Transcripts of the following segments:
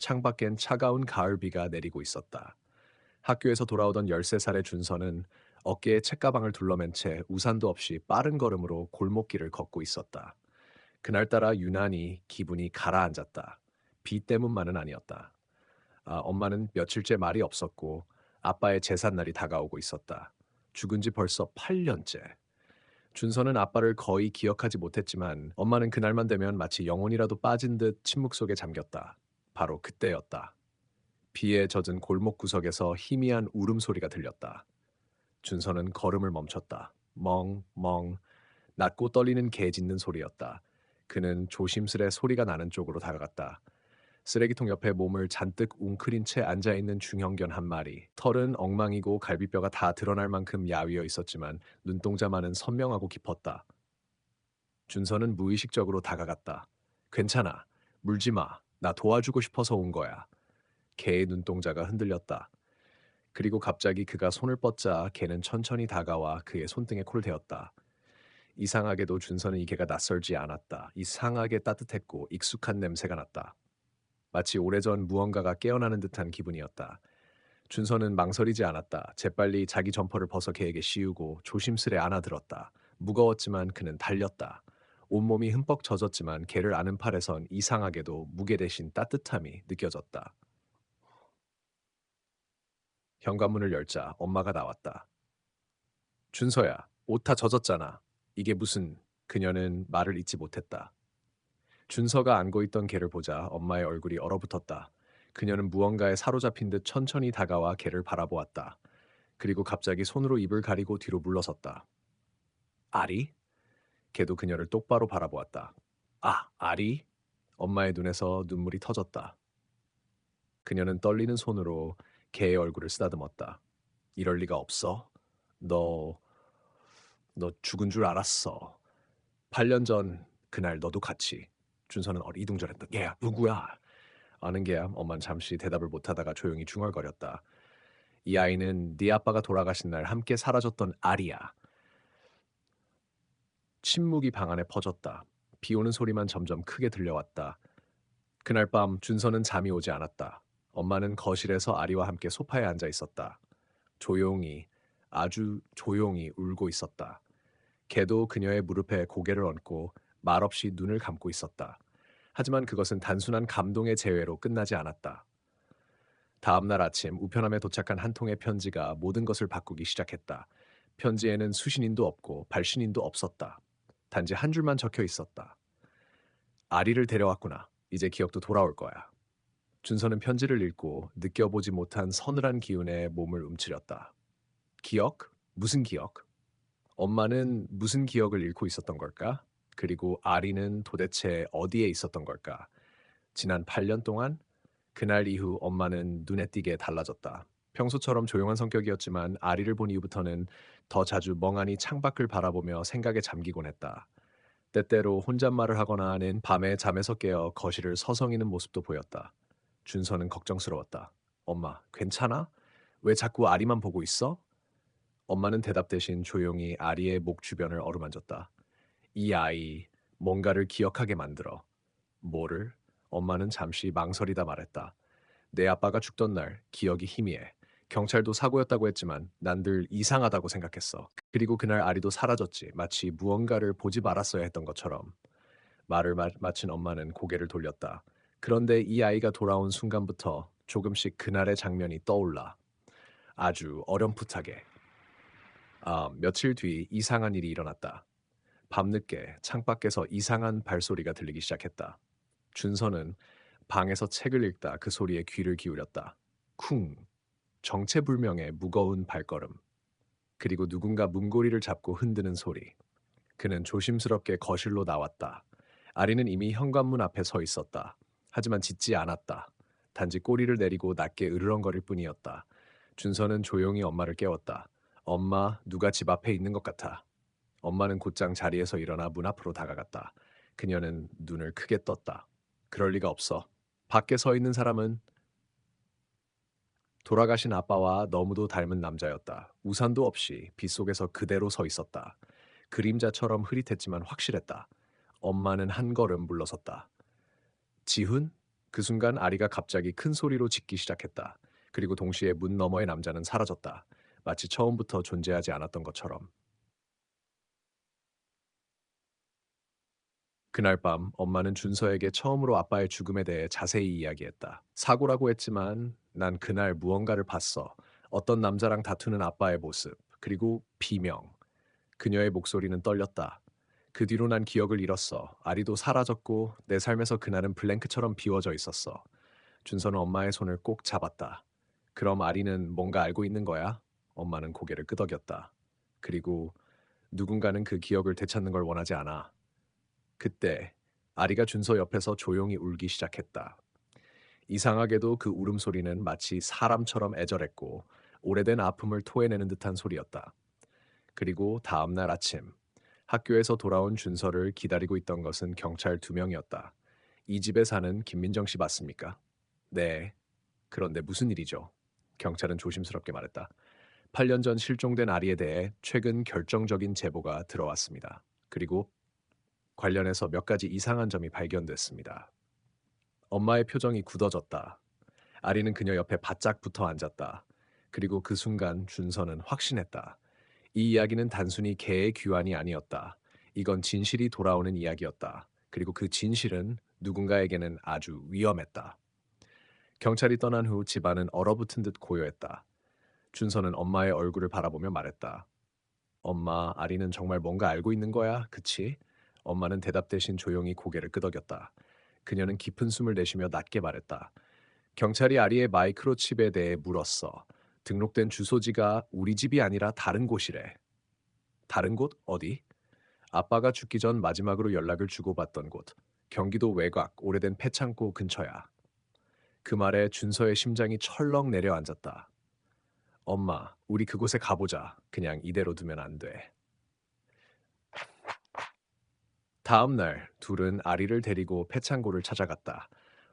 창밖엔 차가운 가을비가 내리고 있었다. 학교에서 돌아오던 13살의 준서는 어깨에 책가방을 둘러맨 채 우산도 없이 빠른 걸음으로 골목길을 걷고 있었다. 그날따라 유난히 기분이 가라앉았다. 비 때문만은 아니었다. 엄마는 며칠째 말이 없었고 아빠의 제삿날이 다가오고 있었다. 죽은 지 벌써 8년째. 준서는 아빠를 거의 기억하지 못했지만 엄마는 그날만 되면 마치 영혼이라도 빠진 듯 침묵 속에 잠겼다. 바로 그때였다. 비에 젖은 골목 구석에서 희미한 울음소리가 들렸다. 준서는 걸음을 멈췄다. 멍멍 낮고 떨리는 개 짖는 소리였다. 그는 조심스레 소리가 나는 쪽으로 다가갔다. 쓰레기통 옆에 몸을 잔뜩 웅크린 채 앉아있는 중형견 한 마리. 털은 엉망이고 갈비뼈가 다 드러날 만큼 야위어 있었지만 눈동자만은 선명하고 깊었다. 준서는 무의식적으로 다가갔다. 괜찮아. 물지 마. 나 도와주고 싶어서 온 거야. 개의 눈동자가 흔들렸다. 그리고 갑자기 그가 손을 뻗자 개는 천천히 다가와 그의 손등에 콜 대었다. 이상하게도 준서는 이 개가 낯설지 않았다. 이상하게 따뜻했고 익숙한 냄새가 났다. 마치 오래전 무언가가 깨어나는 듯한 기분이었다. 준서는 망설이지 않았다. 재빨리 자기 점퍼를 벗어 개에게 씌우고 조심스레 안아들었다. 무거웠지만 그는 달렸다. 온몸이 흠뻑 젖었지만 개를 아는 팔에선 이상하게도 무게 대신 따뜻함이 느껴졌다. 현관문을 열자 엄마가 나왔다. 준서야, 옷 다 젖었잖아. 이게 무슨... 그녀는 말을 잇지 못했다. 준서가 안고 있던 개를 보자 엄마의 얼굴이 얼어붙었다. 그녀는 무언가에 사로잡힌 듯 천천히 다가와 개를 바라보았다. 그리고 갑자기 손으로 입을 가리고 뒤로 물러섰다. 아리? 개도 그녀를 똑바로 바라보았다. 아, 아리? 엄마의 눈에서 눈물이 터졌다. 그녀는 떨리는 손으로 개의 얼굴을 쓰다듬었다. 이럴 리가 없어. 너, 너 죽은 줄 알았어. 8년 전 그날 너도 같이. 준서는 어리둥절했다. 얘야, 누구야? 아는 게야. 엄만 잠시 대답을 못하다가 조용히 중얼거렸다. 이 아이는 네 아빠가 돌아가신 날 함께 사라졌던 아리야. 침묵이 방 안에 퍼졌다. 비 오는 소리만 점점 크게 들려왔다. 그날 밤 준서는 잠이 오지 않았다. 엄마는 거실에서 아리와 함께 소파에 앉아 있었다. 조용히, 아주 조용히 울고 있었다. 개도 그녀의 무릎에 고개를 얹고 말없이 눈을 감고 있었다. 하지만 그것은 단순한 감동의 재회로 끝나지 않았다. 다음 날 아침 우편함에 도착한 한 통의 편지가 모든 것을 바꾸기 시작했다. 편지에는 수신인도 없고 발신인도 없었다. 단지 한 줄만 적혀 있었다. 아리를 데려왔구나. 이제 기억도 돌아올 거야. 준서는 편지를 읽고 느껴보지 못한 서늘한 기운에 몸을 움츠렸다. 기억? 무슨 기억? 엄마는 무슨 기억을 잃고 있었던 걸까? 그리고 아리는 도대체 어디에 있었던 걸까? 지난 8년 동안 그날 이후 엄마는 눈에 띄게 달라졌다. 평소처럼 조용한 성격이었지만 아리를 본 이후부터는 더 자주 멍하니 창밖을 바라보며 생각에 잠기곤 했다. 때때로 혼잣말을 하거나 하는 밤에 잠에서 깨어 거실을 서성이는 모습도 보였다. 준서는 걱정스러웠다. 엄마, 괜찮아? 왜 자꾸 아리만 보고 있어? 엄마는 대답 대신 조용히 아리의 목 주변을 어루만졌다. 이 아이, 뭔가를 기억하게 만들어. 뭐를? 엄마는 잠시 망설이다 말했다. 내 아빠가 죽던 날 기억이 희미해. 경찰도 사고였다고 했지만 난 늘 이상하다고 생각했어. 그리고 그날 아리도 사라졌지. 마치 무언가를 보지 말았어야 했던 것처럼. 말을 마친 엄마는 고개를 돌렸다. 그런데 이 아이가 돌아온 순간부터 조금씩 그날의 장면이 떠올라. 아주 어렴풋하게. 며칠 뒤 이상한 일이 일어났다. 밤늦게 창밖에서 이상한 발소리가 들리기 시작했다. 준서는 방에서 책을 읽다 그 소리에 귀를 기울였다. 쿵. 정체불명의 무거운 발걸음. 그리고 누군가 문고리를 잡고 흔드는 소리. 그는 조심스럽게 거실로 나왔다. 아리는 이미 현관문 앞에 서 있었다. 하지만 짖지 않았다. 단지 꼬리를 내리고 낮게 으르렁거릴 뿐이었다. 준서는 조용히 엄마를 깨웠다. 엄마, 누가 집 앞에 있는 것 같아. 엄마는 곧장 자리에서 일어나 문 앞으로 다가갔다. 그녀는 눈을 크게 떴다. 그럴 리가 없어. 밖에 서 있는 사람은 돌아가신 아빠와 너무도 닮은 남자였다. 우산도 없이 빗속에서 그대로 서 있었다. 그림자처럼 흐릿했지만 확실했다. 엄마는 한 걸음 물러섰다. 지훈? 그 순간 아리가 갑자기 큰 소리로 짖기 시작했다. 그리고 동시에 문 너머의 남자는 사라졌다. 마치 처음부터 존재하지 않았던 것처럼. 그날 밤 엄마는 준서에게 처음으로 아빠의 죽음에 대해 자세히 이야기했다. 사고라고 했지만 난 그날 무언가를 봤어. 어떤 남자랑 다투는 아빠의 모습, 그리고 비명. 그녀의 목소리는 떨렸다. 그 뒤로 난 기억을 잃었어. 아리도 사라졌고 내 삶에서 그날은 블랭크처럼 비워져 있었어. 준서는 엄마의 손을 꼭 잡았다. 그럼 아리는 뭔가 알고 있는 거야? 엄마는 고개를 끄덕였다. 그리고 누군가는 그 기억을 되찾는 걸 원하지 않아. 그때 아리가 준서 옆에서 조용히 울기 시작했다. 이상하게도 그 울음소리는 마치 사람처럼 애절했고 오래된 아픔을 토해내는 듯한 소리였다. 그리고 다음 날 아침 학교에서 돌아온 준서를 기다리고 있던 것은 경찰 두 명이었다. 이 집에 사는 김민정 씨 맞습니까? 네. 그런데 무슨 일이죠? 경찰은 조심스럽게 말했다. 8년 전 실종된 아리에 대해 최근 결정적인 제보가 들어왔습니다. 그리고 관련해서 몇 가지 이상한 점이 발견됐습니다. 엄마의 표정이 굳어졌다. 아리는 그녀 옆에 바짝 붙어 앉았다. 그리고 그 순간 준서는 확신했다. 이 이야기는 단순히 개의 귀환이 아니었다. 이건 진실이 돌아오는 이야기였다. 그리고 그 진실은 누군가에게는 아주 위험했다. 경찰이 떠난 후 집안은 얼어붙은 듯 고요했다. 준서는 엄마의 얼굴을 바라보며 말했다. 엄마, 아리는 정말 뭔가 알고 있는 거야, 그치? 엄마는 대답 대신 조용히 고개를 끄덕였다. 그녀는 깊은 숨을 내쉬며 낮게 말했다. 경찰이 아리의 마이크로칩에 대해 물었어. 등록된 주소지가 우리 집이 아니라 다른 곳이래. 다른 곳? 어디? 아빠가 죽기 전 마지막으로 연락을 주고받던 곳. 경기도 외곽, 오래된 폐창고 근처야. 그 말에 준서의 심장이 철렁 내려앉았다. 엄마, 우리 그곳에 가보자. 그냥 이대로 두면 안 돼. 다음 날 둘은 아리를 데리고 패창고를 찾아갔다.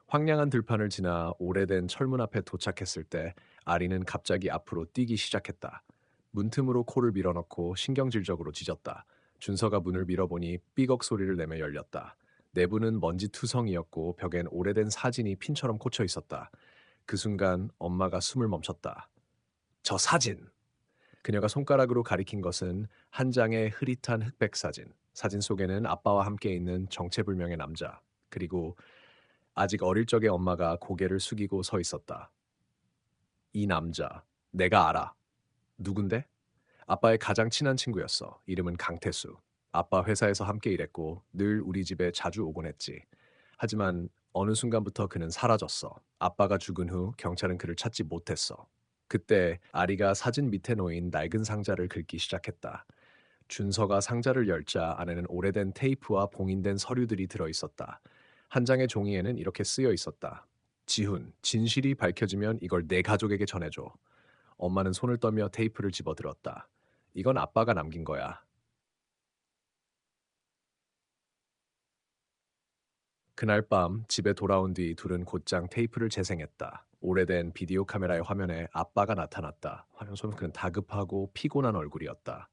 황량한 들판을 지나 오래된 철문 앞에 도착했을 때 아리는 갑자기 앞으로 뛰기 시작했다. 문틈으로 코를 밀어넣고 신경질적으로 짖었다. 준서가 문을 밀어보니 삐걱 소리를 내며 열렸다. 내부는 먼지 투성이었고 벽엔 오래된 사진이 핀처럼 꽂혀 있었다. 그 순간 엄마가 숨을 멈췄다. 저 사진! 그녀가 손가락으로 가리킨 것은 한 장의 흐릿한 흑백 사진. 사진 속에는 아빠와 함께 있는 정체불명의 남자. 그리고 아직 어릴 적의 엄마가 고개를 숙이고 서 있었다. 이 남자, 내가 알아. 누군데? 아빠의 가장 친한 친구였어. 이름은 강태수. 아빠 회사에서 함께 일했고 늘 우리 집에 자주 오곤 했지. 하지만 어느 순간부터 그는 사라졌어. 아빠가 죽은 후 경찰은 그를 찾지 못했어. 그때 아리가 사진 밑에 놓인 낡은 상자를 긁기 시작했다. 준서가 상자를 열자 안에는 오래된 테이프와 봉인된 서류들이 들어 있었다. 한 장의 종이에는 이렇게 쓰여 있었다. 지훈, 진실이 밝혀지면 이걸 내 가족에게 전해줘. 엄마는 손을 떨며 테이프를 집어들었다. 이건 아빠가 남긴 거야. 그날 밤 집에 돌아온 뒤 둘은 곧장 테이프를 재생했다. 오래된 비디오 카메라의 화면에 아빠가 나타났다. 화면 속은 그는 다급하고 피곤한 얼굴이었다.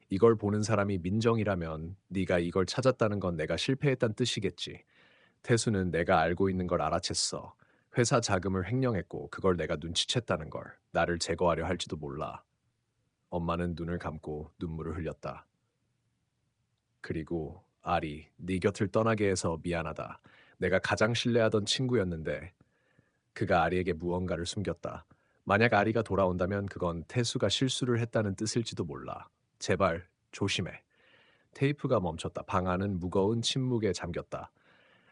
이걸 보는 사람이 민정이라면 네가 이걸 찾았다는 건 내가 실패했단 뜻이겠지. 태수는 내가 알고 있는 걸 알아챘어. 회사 자금을 횡령했고 그걸 내가 눈치챘다는 걸. 나를 제거하려 할지도 몰라. 엄마는 눈을 감고 눈물을 흘렸다. 그리고 아리, 네 곁을 떠나게 해서 미안하다. 내가 가장 신뢰하던 친구였는데 그가 아리에게 무언가를 숨겼다. 만약 아리가 돌아온다면 그건 태수가 실수를 했다는 뜻일지도 몰라. 제발 조심해. 테이프가 멈췄다. 방 안은 무거운 침묵에 잠겼다.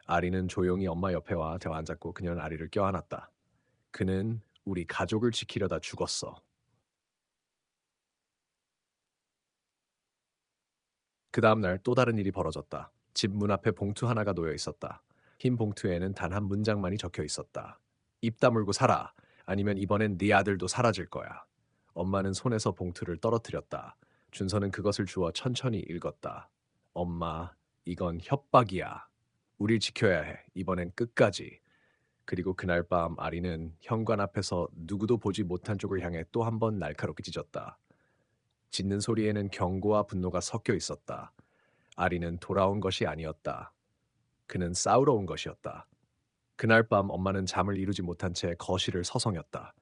아리는 조용히 엄마 옆에 와 대화 앉았고 그녀는 아리를 껴안았다. 그는 우리 가족을 지키려다 죽었어. 그 다음날 또 다른 일이 벌어졌다. 집 문 앞에 봉투 하나가 놓여 있었다. 흰 봉투에는 단 한 문장만이 적혀 있었다. 입 다물고 살아. 아니면 이번엔 네 아들도 사라질 거야. 엄마는 손에서 봉투를 떨어뜨렸다. 준서는 그것을 주워 천천히 읽었다. 엄마, 이건 협박이야. 우릴 지켜야 해. 이번엔 끝까지. 그리고 그날 밤 아리는 현관 앞에서 누구도 보지 못한 쪽을 향해 또 한 번 날카롭게 짖었다. 짖는 소리에는 경고와 분노가 섞여 있었다. 아리는 돌아온 것이 아니었다. 그는 싸우러 온 것이었다. 그날 밤 엄마는 잠을 이루지 못한 채 거실을 서성였다.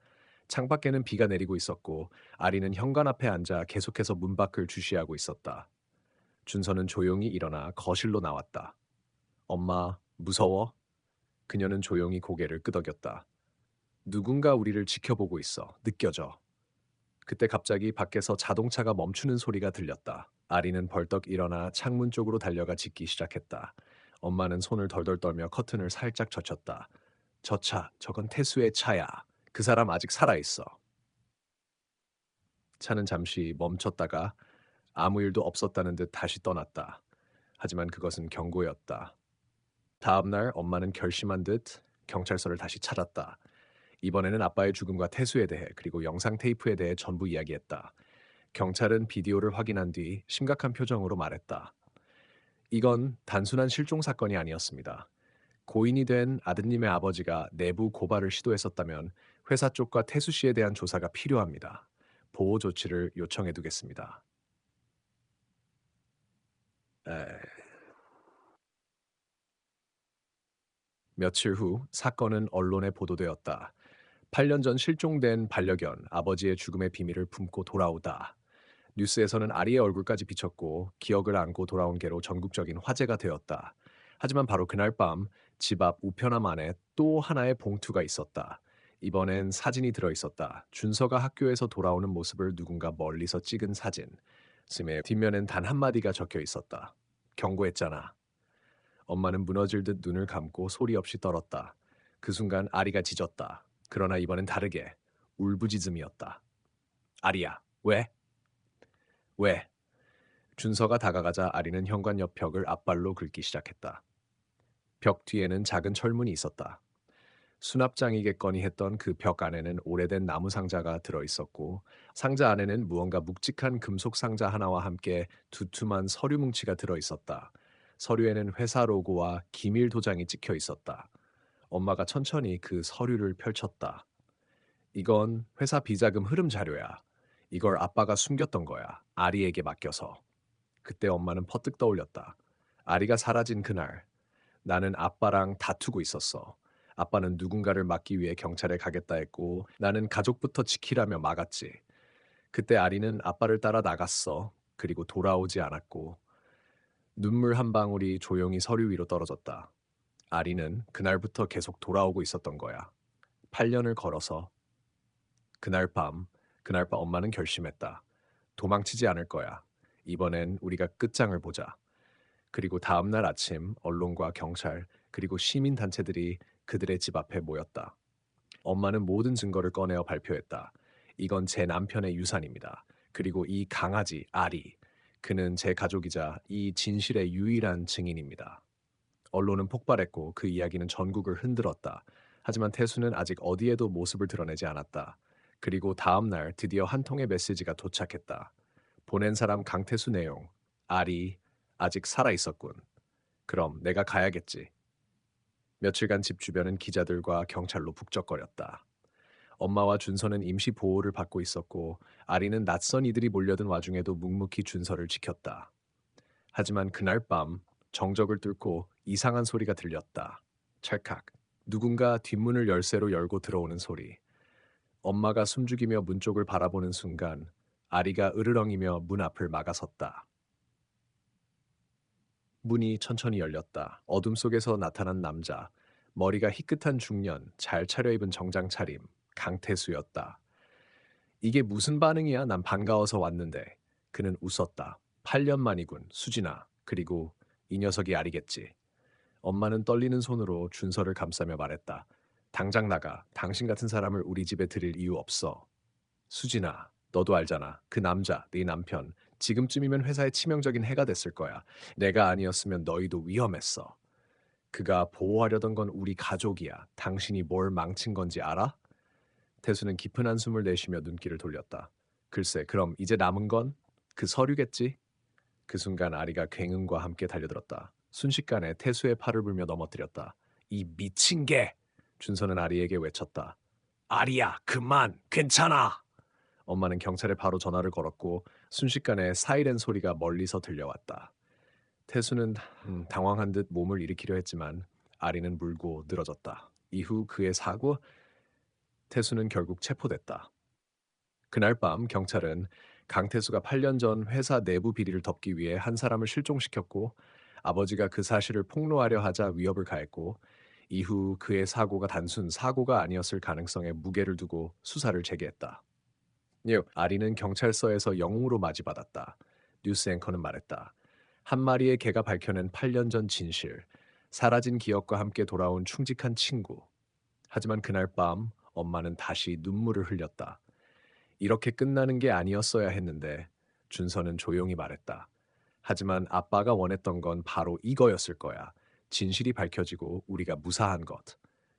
창밖에는 비가 내리고 있었고 아리는 현관 앞에 앉아 계속해서 문 밖을 주시하고 있었다. 준서는 조용히 일어나 거실로 나왔다. 엄마, 무서워? 그녀는 조용히 고개를 끄덕였다. 누군가 우리를 지켜보고 있어. 느껴져. 그때 갑자기 밖에서 자동차가 멈추는 소리가 들렸다. 아리는 벌떡 일어나 창문 쪽으로 달려가 짖기 시작했다. 엄마는 손을 덜덜 떨며 커튼을 살짝 젖혔다. 저 차, 저건 태수의 차야. 그 사람 아직 살아있어. 차는 잠시 멈췄다가 아무 일도 없었다는 듯 다시 떠났다. 하지만 그것은 경고였다. 다음 날 엄마는 결심한 듯 경찰서를 다시 찾았다. 이번에는 아빠의 죽음과 태수에 대해 그리고 영상 테이프에 대해 전부 이야기했다. 경찰은 비디오를 확인한 뒤 심각한 표정으로 말했다. 이건 단순한 실종 사건이 아니었습니다. 고인이 된 아드님의 아버지가 내부 고발을 시도했었다면 회사 쪽과 태수 씨에 대한 조사가 필요합니다. 보호 조치를 요청해 두겠습니다. 에, 며칠 후 사건은 언론에 보도되었다. 8년 전 실종된 반려견 아버지의 죽음의 비밀을 품고 돌아오다. 뉴스에서는 아리의 얼굴까지 비쳤고 기억을 안고 돌아온 개로 전국적인 화제가 되었다. 하지만 바로 그날 밤 집 앞 우편함 안에 또 하나의 봉투가 있었다. 이번엔 사진이 들어 있었다. 준서가 학교에서 돌아오는 모습을 누군가 멀리서 찍은 사진. 스의 뒷면엔 단 한마디가 적혀 있었다. 경고했잖아. 엄마는 무너질 듯 눈을 감고 소리 없이 떨었다. 그 순간 아리가 짖었다. 그러나 이번엔 다르게 울부짖음이었다. 아리야, 왜? 왜? 준서가 다가가자 아리는 현관 옆 벽을 앞발로 긁기 시작했다. 벽 뒤에는 작은 철문이 있었다. 수납장이겠거니 했던 그 벽 안에는 오래된 나무 상자가 들어 있었고 상자 안에는 무언가 묵직한 금속 상자 하나와 함께 두툼한 서류 뭉치가 들어 있었다. 서류에는 회사 로고와 기밀 도장이 찍혀 있었다. 엄마가 천천히 그 서류를 펼쳤다. 이건 회사 비자금 흐름 자료야. 이걸 아빠가 숨겼던 거야. 아리에게 맡겨서. 그때 엄마는 퍼뜩 떠올렸다. 아리가 사라진 그날, 나는 아빠랑 다투고 있었어. 아빠는 누군가를 막기 위해 경찰에 가겠다 했고, 나는 가족부터 지키라며 막았지. 그때 아리는 아빠를 따라 나갔어. 그리고 돌아오지 않았고, 눈물 한 방울이 조용히 서류 위로 떨어졌다. 아리는 그날부터 계속 돌아오고 있었던 거야. 8년을 걸어서. 그날 밤 엄마는 결심했다. 도망치지 않을 거야. 이번엔 우리가 끝장을 보자. 그리고 다음 날 아침 언론과 경찰 그리고 시민 단체들이 그들의 집 앞에 모였다. 엄마는 모든 증거를 꺼내어 발표했다. 이건 제 남편의 유산입니다. 그리고 이 강아지 아리. 그는 제 가족이자 이 진실의 유일한 증인입니다. 언론은 폭발했고 그 이야기는 전국을 흔들었다. 하지만 태수는 아직 어디에도 모습을 드러내지 않았다. 그리고 다음 날 드디어 한 통의 메시지가 도착했다. 보낸 사람 강태수 내용. 아리 아직 살아 있었군. 그럼 내가 가야겠지. 며칠간 집 주변은 기자들과 경찰로 북적거렸다. 엄마와 준서는 임시 보호를 받고 있었고 아리는 낯선 이들이 몰려든 와중에도 묵묵히 준서를 지켰다. 하지만 그날 밤 정적을 뚫고 이상한 소리가 들렸다. 찰칵. 누군가 뒷문을 열쇠로 열고 들어오는 소리. 엄마가 숨죽이며 문 쪽을 바라보는 순간 아리가 으르렁이며 문 앞을 막아섰다. 문이 천천히 열렸다. 어둠 속에서 나타난 남자. 머리가 희끗한 중년, 잘 차려입은 정장 차림. 강태수였다. 이게 무슨 반응이야? 난 반가워서 왔는데. 그는 웃었다. 8년 만이군, 수진아. 그리고 이 녀석이 아리겠지. 엄마는 떨리는 손으로 준서를 감싸며 말했다. 당장 나가. 당신 같은 사람을 우리 집에 들일 이유 없어. 수진아, 너도 알잖아. 그 남자, 네 남편. 지금쯤이면 회사에 치명적인 해가 됐을 거야. 내가 아니었으면 너희도 위험했어. 그가 보호하려던 건 우리 가족이야. 당신이 뭘 망친 건지 알아? 태수는 깊은 한숨을 내쉬며 눈길을 돌렸다. 글쎄, 그럼 이제 남은 건 그 서류겠지? 그 순간 아리가 굉음과 함께 달려들었다. 순식간에 태수의 팔을 불며 넘어뜨렸다. 이 미친 개! 준서는 아리에게 외쳤다. 아리야, 그만! 괜찮아! 엄마는 경찰에 바로 전화를 걸었고 순식간에 사이렌 소리가 멀리서 들려왔다. 태수는 당황한 듯 몸을 일으키려 했지만 아리는 물고 늘어졌다. 이후 그의 사고, 태수는 결국 체포됐다. 그날 밤 경찰은 강태수가 8년 전 회사 내부 비리를 덮기 위해 한 사람을 실종시켰고 아버지가 그 사실을 폭로하려 하자 위협을 가했고 이후 그의 사고가 단순 사고가 아니었을 가능성에 무게를 두고 수사를 재개했다. 아리는 경찰서에서 영웅으로 맞이받았다. 뉴스 앵커는 말했다. 한 마리의 개가 밝혀낸 8년 전 진실, 사라진 기억과 함께 돌아온 충직한 친구. 하지만 그날 밤 엄마는 다시 눈물을 흘렸다. 이렇게 끝나는 게 아니었어야 했는데 준서는 조용히 말했다. 하지만 아빠가 원했던 건 바로 이거였을 거야. 진실이 밝혀지고 우리가 무사한 것.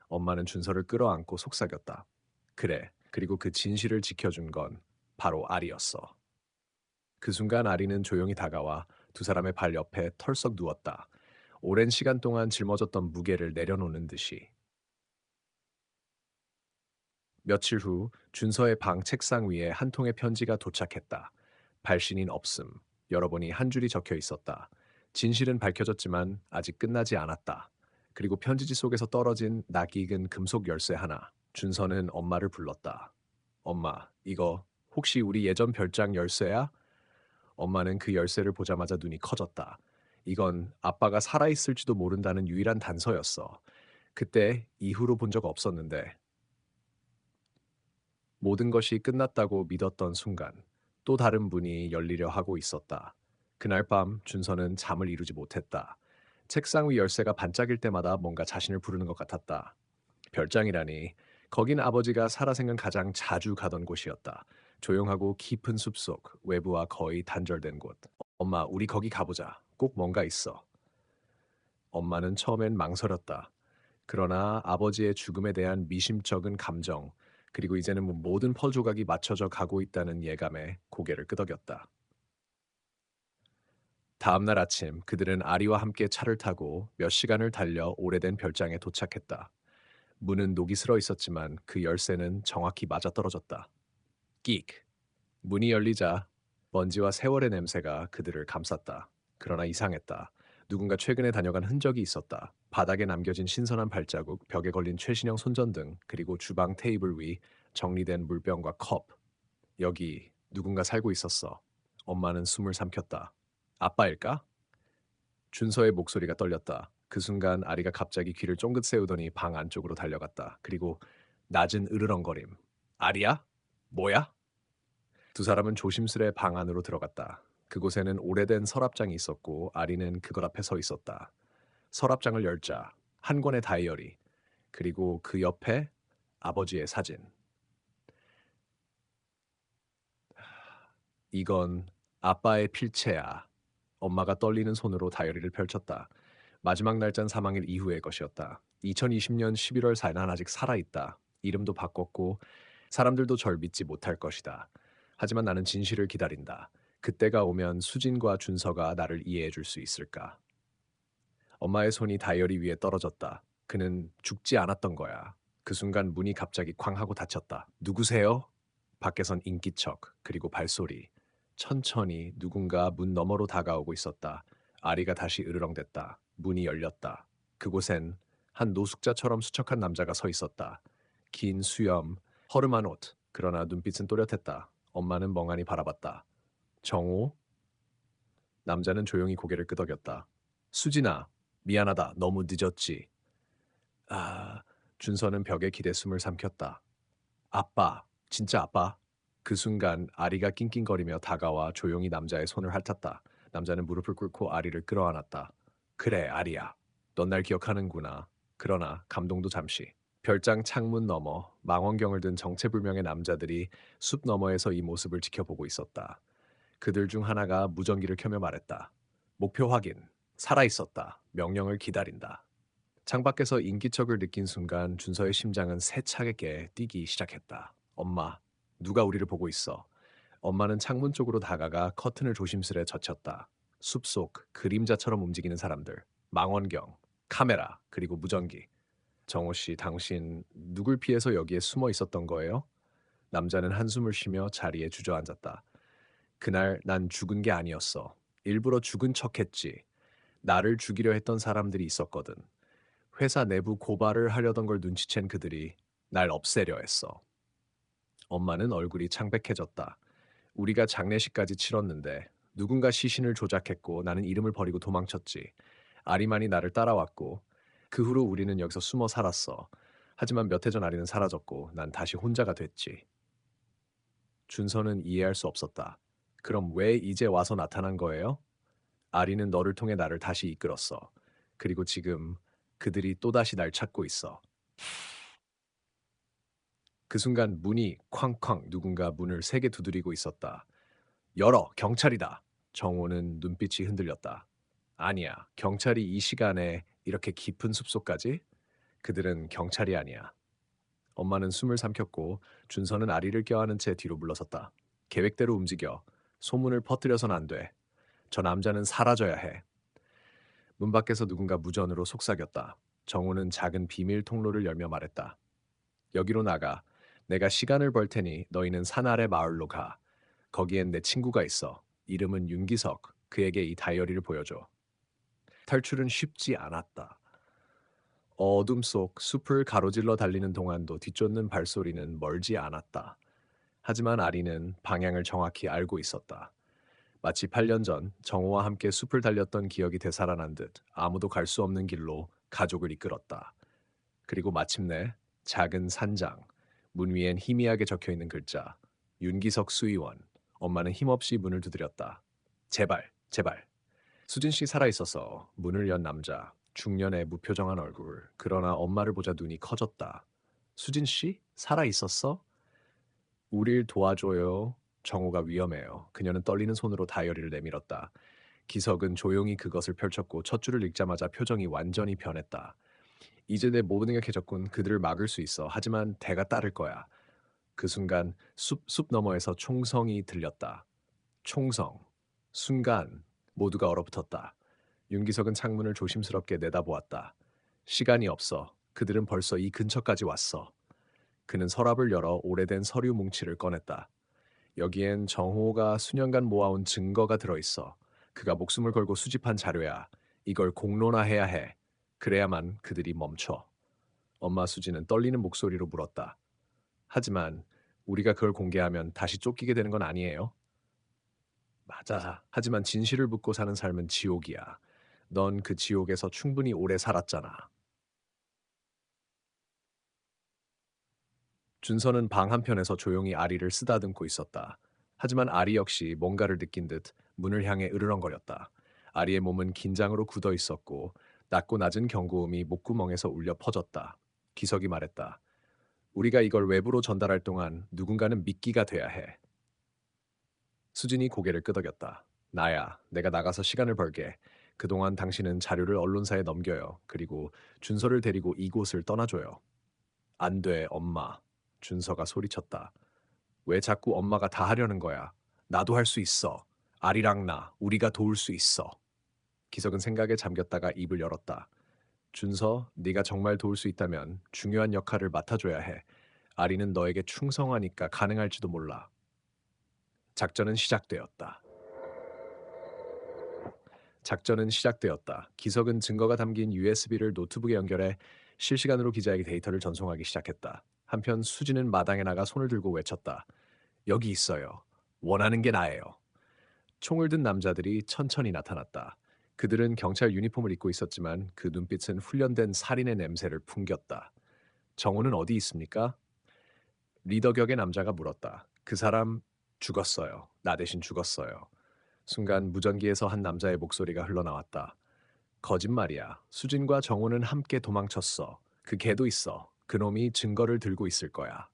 엄마는 준서를 끌어안고 속삭였다. 그래. 그리고 그 진실을 지켜준 건 바로 아리였어. 그 순간 아리는 조용히 다가와 두 사람의 발 옆에 털썩 누웠다. 오랜 시간 동안 짊어졌던 무게를 내려놓는 듯이. 며칠 후 준서의 방 책상 위에 한 통의 편지가 도착했다. 발신인 없음. 여러분이 한 줄이 적혀 있었다. 진실은 밝혀졌지만 아직 끝나지 않았다. 그리고 편지지 속에서 떨어진 낯익은 금속 열쇠 하나. 준서는 엄마를 불렀다. 엄마, 이거 혹시 우리 예전 별장 열쇠야? 엄마는 그 열쇠를 보자마자 눈이 커졌다. 이건 아빠가 살아있을지도 모른다는 유일한 단서였어. 그때 이후로 본 적 없었는데 모든 것이 끝났다고 믿었던 순간 또 다른 문이 열리려 하고 있었다. 그날 밤 준서는 잠을 이루지 못했다. 책상 위 열쇠가 반짝일 때마다 뭔가 자신을 부르는 것 같았다. 별장이라니. 거긴 아버지가 살아생전 가장 자주 가던 곳이었다. 조용하고 깊은 숲속, 외부와 거의 단절된 곳. 엄마, 우리 거기 가보자. 꼭 뭔가 있어. 엄마는 처음엔 망설였다. 그러나 아버지의 죽음에 대한 미심쩍은 감정, 그리고 이제는 모든 펄 조각이 맞춰져 가고 있다는 예감에 고개를 끄덕였다. 다음 날 아침 그들은 아리와 함께 차를 타고 몇 시간을 달려 오래된 별장에 도착했다. 문은 녹이 슬어 있었지만 그 열쇠는 정확히 맞아떨어졌다. 끽! 문이 열리자 먼지와 세월의 냄새가 그들을 감쌌다. 그러나 이상했다. 누군가 최근에 다녀간 흔적이 있었다. 바닥에 남겨진 신선한 발자국, 벽에 걸린 최신형 손전등, 그리고 주방 테이블 위 정리된 물병과 컵. 여기 누군가 살고 있었어. 엄마는 숨을 삼켰다. 아빠일까? 준서의 목소리가 떨렸다. 그 순간 아리가 갑자기 귀를 쫑긋 세우더니 방 안쪽으로 달려갔다. 그리고 낮은 으르렁거림. 아리야? 뭐야? 두 사람은 조심스레 방 안으로 들어갔다. 그곳에는 오래된 서랍장이 있었고 아리는 그것 앞에 서 있었다. 서랍장을 열자 한 권의 다이어리, 그리고 그 옆에 아버지의 사진. 이건 아빠의 필체야. 엄마가 떨리는 손으로 다이어리를 펼쳤다. 마지막 날짜는 사망일 이후의 것이었다. 2020년 11월 4일 난 아직 살아있다. 이름도 바꿨고 사람들도 절 믿지 못할 것이다. 하지만 나는 진실을 기다린다. 그때가 오면 수진과 준서가 나를 이해해 줄 수 있을까? 엄마의 손이 다이어리 위에 떨어졌다. 그는 죽지 않았던 거야. 그 순간 문이 갑자기 쾅 하고 닫혔다. 누구세요? 밖에선 인기척, 그리고 발소리. 천천히 누군가 문 너머로 다가오고 있었다. 아리가 다시 으르렁댔다. 문이 열렸다. 그곳엔 한 노숙자처럼 수척한 남자가 서 있었다. 긴 수염, 허름한 옷. 그러나 눈빛은 또렷했다. 엄마는 멍하니 바라봤다. 정호? 남자는 조용히 고개를 끄덕였다. 수진아, 미안하다. 너무 늦었지. 아, 준서는 벽에 기대 숨을 삼켰다. 아빠, 진짜 아빠? 그 순간 아리가 낑낑거리며 다가와 조용히 남자의 손을 핥았다. 남자는 무릎을 꿇고 아리를 끌어안았다. 그래, 아리야. 넌 날 기억하는구나. 그러나 감동도 잠시. 별장 창문 너머 망원경을 든 정체불명의 남자들이 숲 너머에서 이 모습을 지켜보고 있었다. 그들 중 하나가 무전기를 켜며 말했다. 목표 확인. 살아있었다. 명령을 기다린다. 창밖에서 인기척을 느낀 순간 준서의 심장은 세차게 뛰기 시작했다. 엄마, 누가 우리를 보고 있어? 엄마는 창문 쪽으로 다가가 커튼을 조심스레 젖혔다. 숲속 그림자처럼 움직이는 사람들, 망원경, 카메라, 그리고 무전기. 정호 씨, 당신 누굴 피해서 여기에 숨어 있었던 거예요? 남자는 한숨을 쉬며 자리에 주저앉았다. 그날 난 죽은 게 아니었어. 일부러 죽은 척했지. 나를 죽이려 했던 사람들이 있었거든. 회사 내부 고발을 하려던 걸 눈치챈 그들이 날 없애려 했어. 엄마는 얼굴이 창백해졌다. 우리가 장례식까지 치렀는데 누군가 시신을 조작했고 나는 이름을 버리고 도망쳤지. 아리만이 나를 따라왔고 그 후로 우리는 여기서 숨어 살았어. 하지만 몇 해 전 아리는 사라졌고 난 다시 혼자가 됐지. 준서는 이해할 수 없었다. 그럼 왜 이제 와서 나타난 거예요? 아리는 너를 통해 나를 다시 이끌었어. 그리고 지금 그들이 또다시 날 찾고 있어. 그 순간 문이 쾅쾅 누군가 문을 세게 두드리고 있었다. 열어, 경찰이다. 정호는 눈빛이 흔들렸다. 아니야, 경찰이 이 시간에 이렇게 깊은 숲속까지? 그들은 경찰이 아니야. 엄마는 숨을 삼켰고 준서는 아리를 껴안은 채 뒤로 물러섰다. 계획대로 움직여. 소문을 퍼뜨려선 안 돼. 저 남자는 사라져야 해. 문 밖에서 누군가 무전으로 속삭였다. 정호는 작은 비밀 통로를 열며 말했다. 여기로 나가. 내가 시간을 벌 테니 너희는 산 아래 마을로 가. 거기엔 내 친구가 있어. 이름은 윤기석. 그에게 이 다이어리를 보여줘. 탈출은 쉽지 않았다. 어둠 속 숲을 가로질러 달리는 동안도 뒤쫓는 발소리는 멀지 않았다. 하지만 아리는 방향을 정확히 알고 있었다. 마치 8년 전 정호와 함께 숲을 달렸던 기억이 되살아난 듯 아무도 갈 수 없는 길로 가족을 이끌었다. 그리고 마침내 작은 산장, 문 위엔 희미하게 적혀 있는 글자, 윤기석 수의원. 엄마는 힘없이 문을 두드렸다. 제발, 제발. 수진 씨 살아 있었어. 문을 연 남자, 중년의 무표정한 얼굴. 그러나 엄마를 보자 눈이 커졌다. 수진 씨 살아 있었어? 우릴 도와줘요. 정호가 위험해요. 그녀는 떨리는 손으로 다이어리를 내밀었다. 기석은 조용히 그것을 펼쳤고 첫 줄을 읽자마자 표정이 완전히 변했다. 이제 내 모든 게 켜졌군. 그들을 막을 수 있어. 하지만 대가 따를 거야. 그 순간 숲 너머에서 총성이 들렸다. 총성. 순간 모두가 얼어붙었다. 윤기석은 창문을 조심스럽게 내다보았다. 시간이 없어. 그들은 벌써 이 근처까지 왔어. 그는 서랍을 열어 오래된 서류 뭉치를 꺼냈다. 여기엔 정호가 수년간 모아온 증거가 들어있어. 그가 목숨을 걸고 수집한 자료야. 이걸 공론화해야 해. 그래야만 그들이 멈춰. 엄마 수지는 떨리는 목소리로 물었다. 하지만 우리가 그걸 공개하면 다시 쫓기게 되는 건 아니에요? 맞아. 하지만 진실을 묻고 사는 삶은 지옥이야. 넌 그 지옥에서 충분히 오래 살았잖아. 준서는 방 한편에서 조용히 아리를 쓰다듬고 있었다. 하지만 아리 역시 뭔가를 느낀 듯 문을 향해 으르렁거렸다. 아리의 몸은 긴장으로 굳어 있었고 낮고 낮은 경고음이 목구멍에서 울려 퍼졌다. 기석이 말했다. 우리가 이걸 외부로 전달할 동안 누군가는 미끼가 돼야 해. 수진이 고개를 끄덕였다. 나야, 내가 나가서 시간을 벌게. 그동안 당신은 자료를 언론사에 넘겨요. 그리고 준서를 데리고 이곳을 떠나줘요. 안 돼, 엄마. 준서가 소리쳤다. 왜 자꾸 엄마가 다 하려는 거야? 나도 할 수 있어. 아리랑 나, 우리가 도울 수 있어. 기석은 생각에 잠겼다가 입을 열었다. 준서, 네가 정말 도울 수 있다면 중요한 역할을 맡아줘야 해. 아리는 너에게 충성하니까 가능할지도 몰라. 작전은 시작되었다. 작전은 시작되었다. 기석은 증거가 담긴 USB를 노트북에 연결해 실시간으로 기자에게 데이터를 전송하기 시작했다. 한편 수지는 마당에 나가 손을 들고 외쳤다. 여기 있어요. 원하는 게 나예요. 총을 든 남자들이 천천히 나타났다. 그들은 경찰 유니폼을 입고 있었지만 그 눈빛은 훈련된 살인의 냄새를 풍겼다. 정호는 어디 있습니까? 리더 격의 남자가 물었다. 그 사람 죽었어요. 나 대신 죽었어요. 순간 무전기에서 한 남자의 목소리가 흘러나왔다. 거짓말이야. 수진과 정호는 함께 도망쳤어. 그 개도 있어. 그놈이 증거를 들고 있을 거야.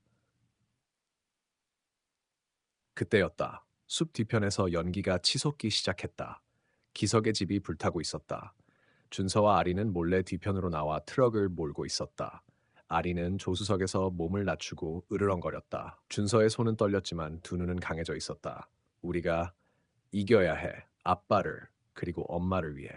그때였다. 숲 뒤편에서 연기가 치솟기 시작했다. 기석의 집이 불타고 있었다. 준서와 아리는 몰래 뒤편으로 나와 트럭을 몰고 있었다. 아리는 조수석에서 몸을 낮추고 으르렁거렸다. 준서의 손은 떨렸지만 두 눈은 강해져 있었다. 우리가 이겨야 해. 아빠를, 그리고 엄마를 위해.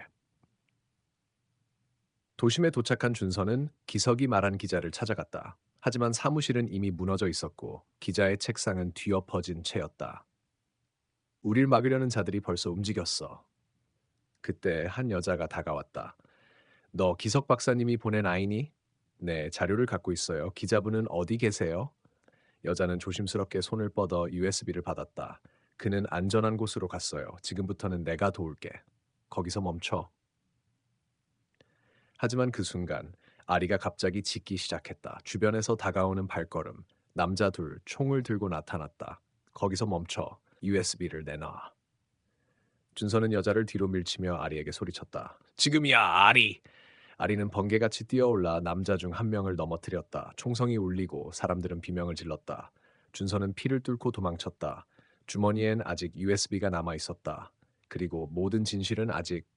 도심에 도착한 준서는 기석이 말한 기자를 찾아갔다. 하지만 사무실은 이미 무너져 있었고 기자의 책상은 뒤엎어진 채였다. 우릴 막으려는 자들이 벌써 움직였어. 그때 한 여자가 다가왔다. 너 기석 박사님이 보낸 아이니? 네, 자료를 갖고 있어요. 기자분은 어디 계세요? 여자는 조심스럽게 손을 뻗어 USB를 받았다. 그는 안전한 곳으로 갔어요. 지금부터는 내가 도울게. 거기서 멈춰. 하지만 그 순간 아리가 갑자기 짖기 시작했다. 주변에서 다가오는 발걸음. 남자 둘 총을 들고 나타났다. 거기서 멈춰. USB를 내놔. 준서는 여자를 뒤로 밀치며 아리에게 소리쳤다. 지금이야, 아리! 아리는 번개같이 뛰어올라 남자 중 한 명을 넘어뜨렸다. 총성이 울리고 사람들은 비명을 질렀다. 준서는 피를 뚫고 도망쳤다. 주머니엔 아직 USB가 남아 있었다. 그리고 모든 진실은 아직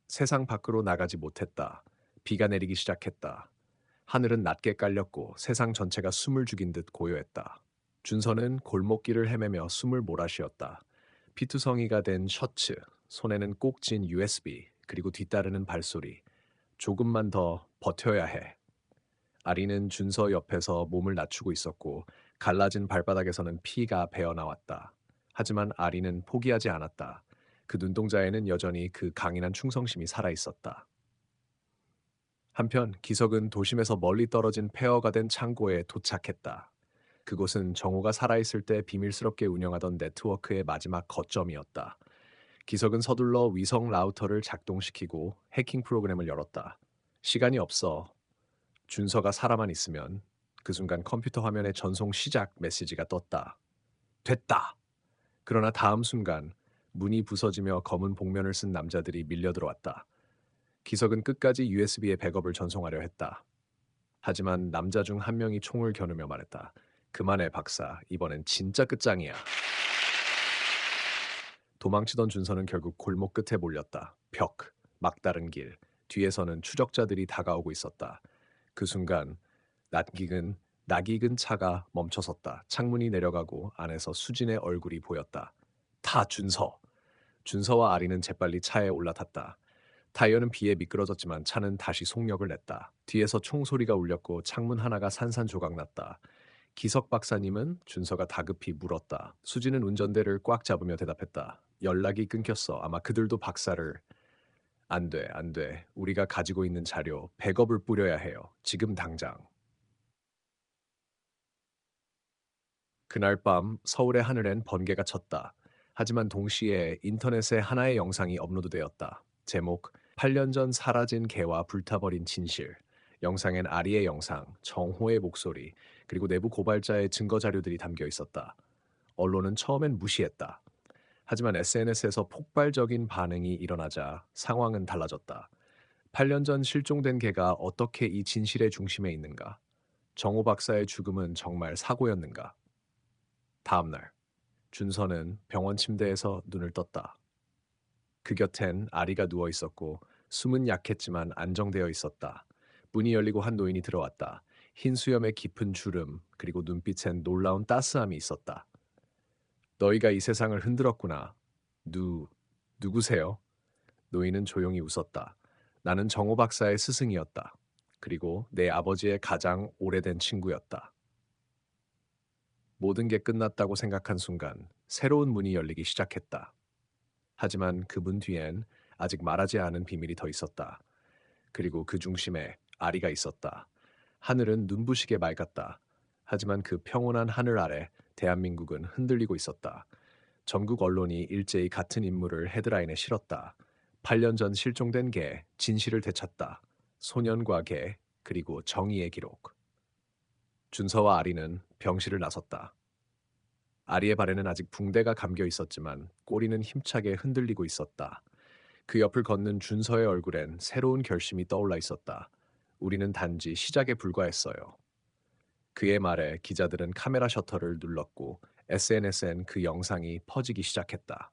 세상 밖으로 나가지 못했다. 비가 내리기 시작했다. 하늘은 낮게 깔렸고 세상 전체가 숨을 죽인 듯 고요했다. 준서는 골목길을 헤매며 숨을 몰아쉬었다. 피투성이가 된 셔츠, 손에는 꼭 쥔 USB, 그리고 뒤따르는 발소리. 조금만 더 버텨야 해. 아리는 준서 옆에서 몸을 낮추고 있었고 갈라진 발바닥에서는 피가 배어 나왔다. 하지만 아리는 포기하지 않았다. 그 눈동자에는 여전히 그 강인한 충성심이 살아 있었다. 한편 기석은 도심에서 멀리 떨어진 폐허가 된 창고에 도착했다. 그곳은 정호가 살아있을 때 비밀스럽게 운영하던 네트워크의 마지막 거점이었다. 기석은 서둘러 위성 라우터를 작동시키고 해킹 프로그램을 열었다. 시간이 없어. 준서가 살아만 있으면 그 순간 컴퓨터 화면에 전송 시작 메시지가 떴다. 됐다. 그러나 다음 순간 문이 부서지며 검은 복면을 쓴 남자들이 밀려 들어왔다. 기석은 끝까지 USB의 백업을 전송하려 했다. 하지만 남자 중 한 명이 총을 겨누며 말했다. 그만해 박사. 이번엔 진짜 끝장이야. 도망치던 준서는 결국 골목 끝에 몰렸다. 벽, 막다른 길, 뒤에서는 추적자들이 다가오고 있었다. 그 순간 낯익은 차가 멈춰섰다. 창문이 내려가고 안에서 수진의 얼굴이 보였다. 타 준서. 준서와 아리는 재빨리 차에 올라탔다. 타이어는 비에 미끄러졌지만 차는 다시 속력을 냈다. 뒤에서 총소리가 울렸고 창문 하나가 산산조각났다. 기석 박사님은 준서가 다급히 물었다. 수지는 운전대를 꽉 잡으며 대답했다. 연락이 끊겼어. 아마 그들도 박사를. 안 돼, 안 돼. 우리가 가지고 있는 자료, 백업을 뿌려야 해요. 지금 당장. 그날 밤 서울의 하늘엔 번개가 쳤다. 하지만 동시에 인터넷에 하나의 영상이 업로드되었다. 제목 8년 전 사라진 개와 불타버린 진실. 영상엔 아리의 영상, 정호의 목소리, 그리고 내부 고발자의 증거 자료들이 담겨 있었다. 언론은 처음엔 무시했다. 하지만 SNS에서 폭발적인 반응이 일어나자 상황은 달라졌다. 8년 전 실종된 개가 어떻게 이 진실의 중심에 있는가? 정호 박사의 죽음은 정말 사고였는가? 다음 날 준서는 병원 침대에서 눈을 떴다. 그 곁엔 아리가 누워 있었고 숨은 약했지만 안정되어 있었다. 문이 열리고 한 노인이 들어왔다. 흰 수염에 깊은 주름 그리고 눈빛엔 놀라운 따스함이 있었다. 너희가 이 세상을 흔들었구나. 누구세요? 노인은 조용히 웃었다. 나는 정호 박사의 스승이었다. 그리고 내 아버지의 가장 오래된 친구였다. 모든 게 끝났다고 생각한 순간 새로운 문이 열리기 시작했다. 하지만 그 문 뒤엔 아직 말하지 않은 비밀이 더 있었다. 그리고 그 중심에 아리가 있었다. 하늘은 눈부시게 맑았다. 하지만 그 평온한 하늘 아래 대한민국은 흔들리고 있었다. 전국 언론이 일제히 같은 인물을 헤드라인에 실었다. 8년 전 실종된 개, 진실을 되찾다. 소년과 개, 그리고 정의의 기록. 준서와 아리는 병실을 나섰다. 아리의 발에는 아직 붕대가 감겨 있었지만 꼬리는 힘차게 흔들리고 있었다. 그 옆을 걷는 준서의 얼굴엔 새로운 결심이 떠올라 있었다. 우리는 단지 시작에 불과했어요. 그의 말에 기자들은 카메라 셔터를 눌렀고 SNS엔 그 영상이 퍼지기 시작했다.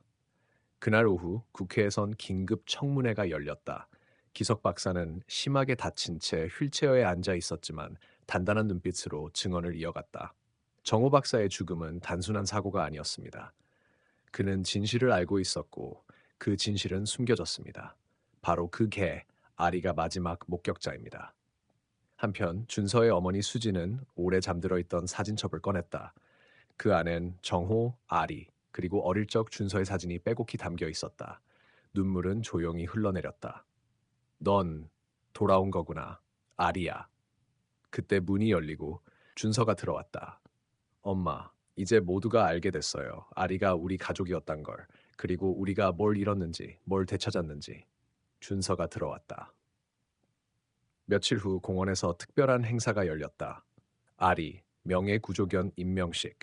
그날 오후 국회에선 긴급 청문회가 열렸다. 기석 박사는 심하게 다친 채 휠체어에 앉아 있었지만 단단한 눈빛으로 증언을 이어갔다. 정호 박사의 죽음은 단순한 사고가 아니었습니다. 그는 진실을 알고 있었고 그 진실은 숨겨졌습니다. 바로 그 개, 아리가 마지막 목격자입니다. 한편 준서의 어머니 수지는 오래 잠들어 있던 사진첩을 꺼냈다. 그 안엔 정호, 아리, 그리고 어릴 적 준서의 사진이 빼곡히 담겨 있었다. 눈물은 조용히 흘러내렸다. 넌 돌아온 거구나. 아리야. 그때 문이 열리고 준서가 들어왔다. 엄마, 이제 모두가 알게 됐어요. 아리가 우리 가족이었단 걸. 그리고 우리가 뭘 잃었는지, 뭘 되찾았는지. 준서가 들어왔다. 며칠 후 공원에서 특별한 행사가 열렸다. 아리, 명예구조견 임명식.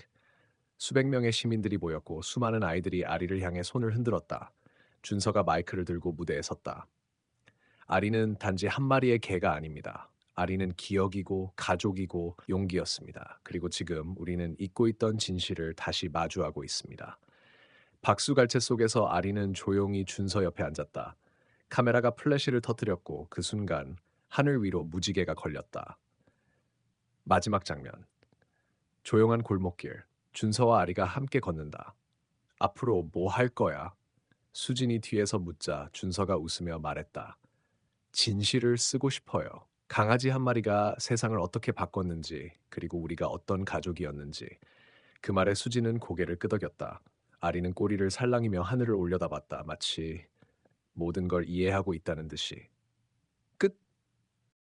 수백 명의 시민들이 모였고 수많은 아이들이 아리를 향해 손을 흔들었다. 준서가 마이크를 들고 무대에 섰다. 아리는 단지 한 마리의 개가 아닙니다. 아리는 기억이고 가족이고 용기였습니다. 그리고 지금 우리는 잊고 있던 진실을 다시 마주하고 있습니다. 박수갈채 속에서 아리는 조용히 준서 옆에 앉았다. 카메라가 플래시를 터뜨렸고 그 순간 하늘 위로 무지개가 걸렸다. 마지막 장면. 조용한 골목길. 준서와 아리가 함께 걷는다. 앞으로 뭐 할 거야? 수진이 뒤에서 묻자 준서가 웃으며 말했다. 진실을 쓰고 싶어요. 강아지 한 마리가 세상을 어떻게 바꿨는지, 그리고 우리가 어떤 가족이었는지. 그 말에 수지는 고개를 끄덕였다. 아리는 꼬리를 살랑이며 하늘을 올려다봤다. 마치 모든 걸 이해하고 있다는 듯이.